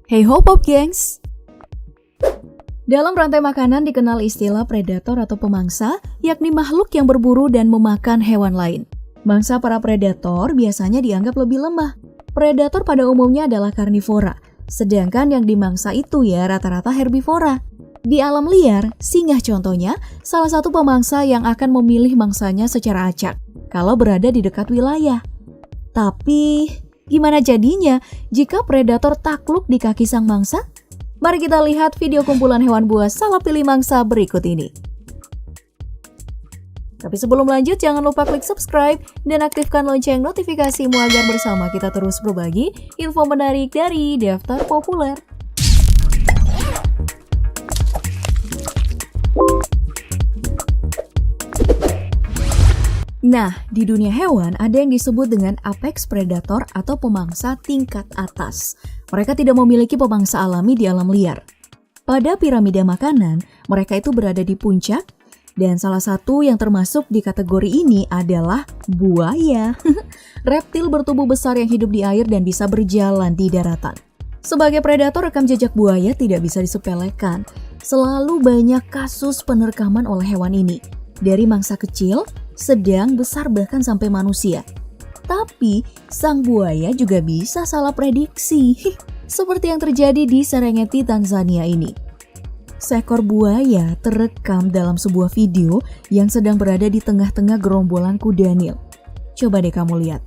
Hey ho pop gengs! Dalam rantai makanan dikenal istilah predator atau pemangsa, yakni makhluk yang berburu dan memakan hewan lain. Mangsa para predator biasanya dianggap lebih lemah. Predator pada umumnya adalah karnivora, sedangkan yang dimangsa itu ya rata-rata herbivora. Di alam liar, singa contohnya salah satu pemangsa yang akan memilih mangsanya secara acak kalau berada di dekat wilayah. Tapi, gimana jadinya jika predator takluk di kaki sang mangsa? Mari kita lihat video kumpulan hewan buas salah pilih mangsa berikut ini. Tapi sebelum lanjut, jangan lupa klik subscribe dan aktifkan lonceng notifikasimu agar bersama kita terus berbagi info menarik dari Daftar Populer. Nah, di dunia hewan ada yang disebut dengan apex predator atau pemangsa tingkat atas. Mereka tidak memiliki pemangsa alami di alam liar. Pada piramida makanan, mereka itu berada di puncak, dan salah satu yang termasuk di kategori ini adalah buaya. Reptil bertubuh besar yang hidup di air dan bisa berjalan di daratan. Sebagai predator, rekam jejak buaya tidak bisa disepelekan. Selalu banyak kasus penerkaman oleh hewan ini, dari mangsa kecil, sedang, besar, bahkan sampai manusia. Tapi, sang buaya juga bisa salah prediksi, seperti yang terjadi di Serengeti, Tanzania ini. Seekor buaya terekam dalam sebuah video yang sedang berada di tengah-tengah gerombolan kuda Nil. Coba deh kamu lihat,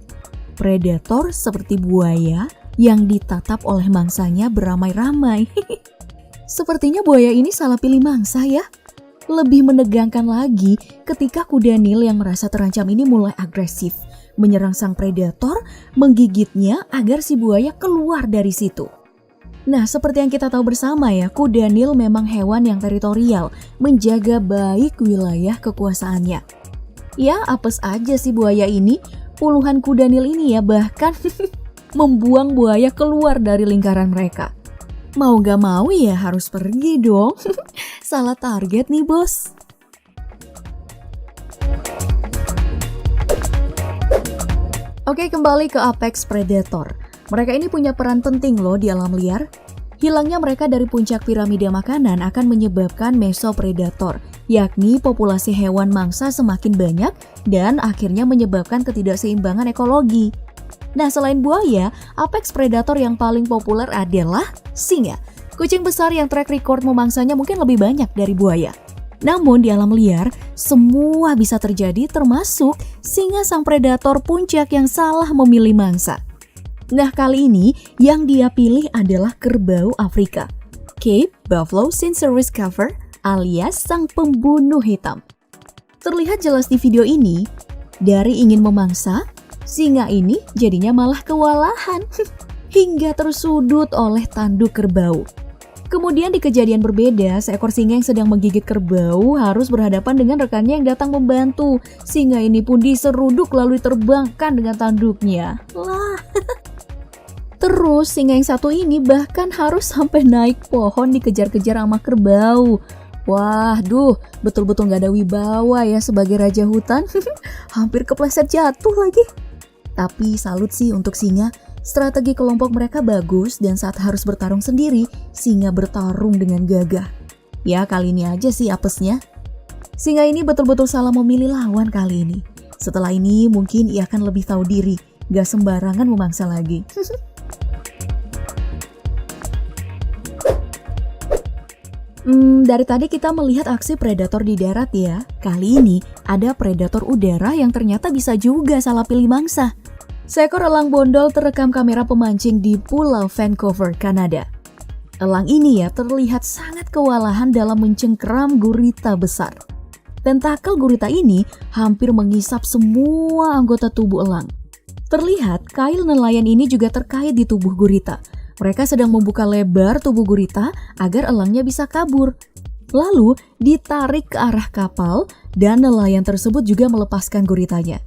predator seperti buaya yang ditatap oleh mangsanya beramai-ramai. Sepertinya buaya ini salah pilih mangsa ya. Lebih menegangkan lagi ketika kuda Nil yang merasa terancam ini mulai agresif, menyerang sang predator, menggigitnya agar si buaya keluar dari situ. Nah, seperti yang kita tahu bersama ya, kuda Nil memang hewan yang teritorial, menjaga baik wilayah kekuasaannya. Ya, apes aja si buaya ini, puluhan kuda Nil ini ya bahkan membuang buaya keluar dari lingkaran mereka. Mau gak mau ya harus pergi dong. Salah target nih bos. Oke, kembali ke apex predator. Mereka ini punya peran penting loh di alam liar. Hilangnya mereka dari puncak piramida makanan akan menyebabkan mesopredator, yakni populasi hewan mangsa semakin banyak dan akhirnya menyebabkan ketidakseimbangan ekologi. Nah, selain buaya, apex predator yang paling populer adalah singa. Kucing besar yang track record memangsanya mungkin lebih banyak dari buaya. Namun di alam liar, semua bisa terjadi termasuk singa sang predator puncak yang salah memilih mangsa. Nah, kali ini yang dia pilih adalah kerbau Afrika, Cape Buffalo Cincérus Cover alias sang pembunuh hitam. Terlihat jelas di video ini, dari ingin memangsa, singa ini jadinya malah kewalahan hingga tersudut oleh tanduk kerbau. Kemudian di kejadian berbeda, seekor singa yang sedang menggigit kerbau harus berhadapan dengan rekannya yang datang membantu. Singa ini pun diseruduk lalu diterbangkan dengan tanduknya. Lah. Terus singa yang satu ini bahkan harus sampai naik pohon dikejar-kejar sama kerbau. Wah, betul-betul gak ada wibawa ya sebagai raja hutan. Hampir kepleset jatuh lagi. Tapi salut sih untuk singa, strategi kelompok mereka bagus dan saat harus bertarung sendiri, singa bertarung dengan gagah. Ya, kali ini aja sih apesnya. Singa ini betul-betul salah memilih lawan kali ini. Setelah ini mungkin ia akan lebih tahu diri, gak sembarangan memangsa lagi. Dari tadi kita melihat aksi predator di darat ya. Kali ini ada predator udara yang ternyata bisa juga salah pilih mangsa. Seekor elang bondol terekam kamera pemancing di Pulau Vancouver, Kanada. Elang ini ya terlihat sangat kewalahan dalam mencengkeram gurita besar. Tentakel gurita ini hampir mengisap semua anggota tubuh elang. Terlihat kail nelayan ini juga terkait di tubuh gurita. Mereka sedang membuka lebar tubuh gurita agar elangnya bisa kabur. Lalu ditarik ke arah kapal dan nelayan tersebut juga melepaskan guritanya.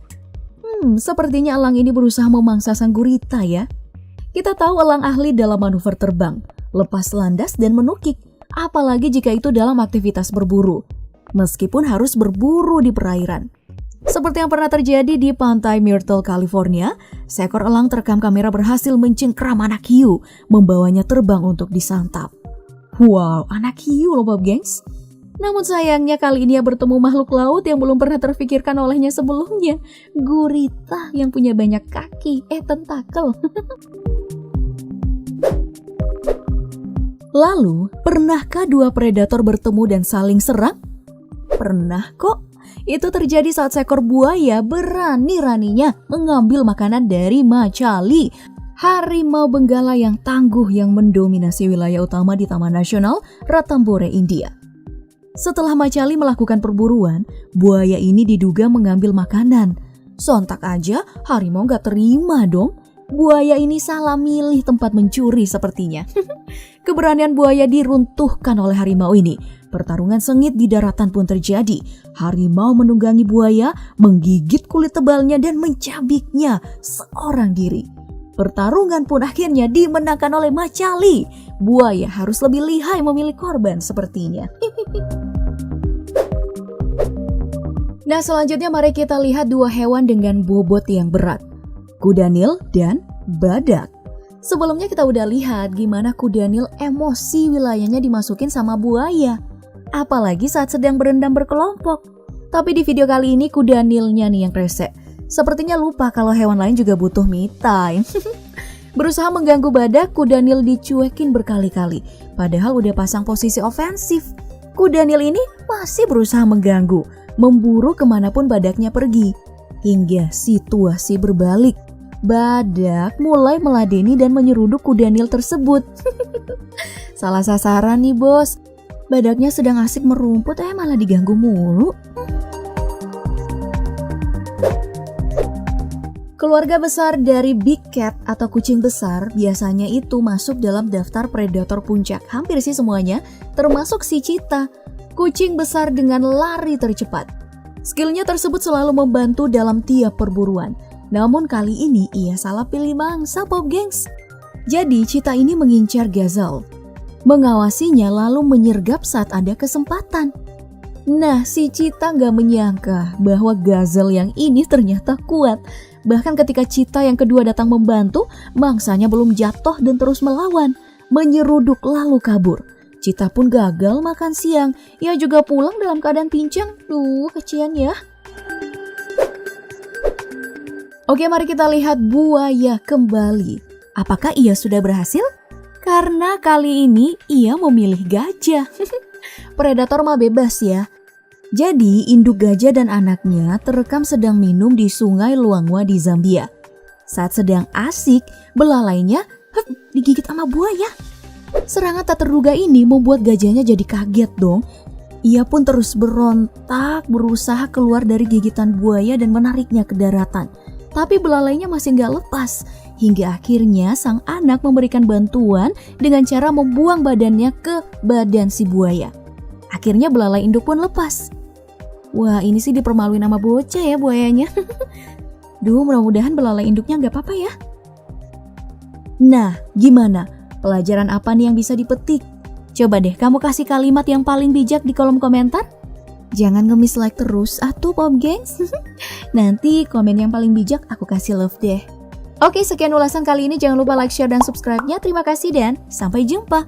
Sepertinya elang ini berusaha memangsa sang gurita ya. Kita tahu elang ahli dalam manuver terbang, lepas landas dan menukik, apalagi jika itu dalam aktivitas berburu. Meskipun harus berburu di perairan. Seperti yang pernah terjadi di pantai Myrtle, California, seekor elang terekam kamera berhasil mencengkram anak hiu, membawanya terbang untuk disantap. Wow, anak hiu loh Bob Gengs. Namun sayangnya kali ini ia bertemu makhluk laut yang belum pernah terfikirkan olehnya sebelumnya. Gurita yang punya banyak kaki, tentakel. Lalu, pernahkah dua predator bertemu dan saling serang? Pernah kok. Itu terjadi saat seekor buaya berani-raninya mengambil makanan dari Macali, harimau benggala yang tangguh yang mendominasi wilayah utama di Taman Nasional Ranthambore, India. Setelah Macali melakukan perburuan, buaya ini diduga mengambil makanan. Sontak aja harimau gak terima dong. Buaya ini salah milih tempat mencuri sepertinya. Keberanian buaya diruntuhkan oleh harimau ini. Pertarungan sengit di daratan pun terjadi. Harimau menunggangi buaya, menggigit kulit tebalnya dan mencabiknya seorang diri. Pertarungan pun akhirnya dimenangkan oleh Macali. Buaya harus lebih lihai memilih korban sepertinya. Nah, selanjutnya mari kita lihat dua hewan dengan bobot yang berat. Kuda Nil dan badak. Sebelumnya kita udah lihat gimana kuda Nil emosi wilayahnya dimasukin sama buaya. Apalagi saat sedang berendam berkelompok. Tapi di video kali ini kuda Nilnya nih yang rese. Sepertinya lupa kalau hewan lain juga butuh me time. Berusaha mengganggu badak, kuda Nil dicuekin berkali-kali. Padahal udah pasang posisi ofensif. Kuda Nil ini masih berusaha mengganggu, memburu kemanapun badaknya pergi. Hingga situasi berbalik. Badak mulai meladeni dan menyeruduk kuda Nil tersebut. Salah sasaran nih bos. Badaknya sedang asik merumput malah diganggu mulu. Keluarga besar dari Big Cat atau kucing besar biasanya itu masuk dalam daftar predator puncak. Hampir sih semuanya, termasuk si cheetah, kucing besar dengan lari tercepat. Skillnya tersebut selalu membantu dalam tiap perburuan. Namun kali ini ia salah pilih mangsa Bob Gengs. Jadi cheetah ini mengincar gazelle. Mengawasinya lalu menyergap saat ada kesempatan. Nah, si cheetah gak menyangka bahwa gazelle yang ini ternyata kuat. Bahkan ketika cheetah yang kedua datang membantu, mangsanya belum jatuh dan terus melawan, menyeruduk lalu kabur. Cheetah pun gagal makan siang. Ia juga pulang dalam keadaan pincang. Duh, kecian ya. Oke, mari kita lihat buaya kembali. Apakah ia sudah berhasil? Karena kali ini ia memilih gajah. Predator mah bebas ya. Jadi, induk gajah dan anaknya terekam sedang minum di sungai Luangwa di Zambia. Saat sedang asik, belalainya digigit sama buaya. Serangan tak terduga ini membuat gajahnya jadi kaget dong. Ia pun terus berontak, berusaha keluar dari gigitan buaya dan menariknya ke daratan. Tapi belalainya masih gak lepas. Hingga akhirnya sang anak memberikan bantuan dengan cara membuang badannya ke badan si buaya. Akhirnya belalai induk pun lepas. Wah, ini sih dipermaluin sama bocah ya buayanya. Duh, mudah-mudahan belalai induknya gak apa-apa ya. Nah, gimana? Pelajaran apa nih yang bisa dipetik? Coba deh kamu kasih kalimat yang paling bijak di kolom komentar. Jangan ngemis like terus atuh Bob Gengs. Nanti komen yang paling bijak aku kasih love deh. Oke, sekian ulasan kali ini. Jangan lupa like, share, dan subscribe-nya. Terima kasih dan sampai jumpa.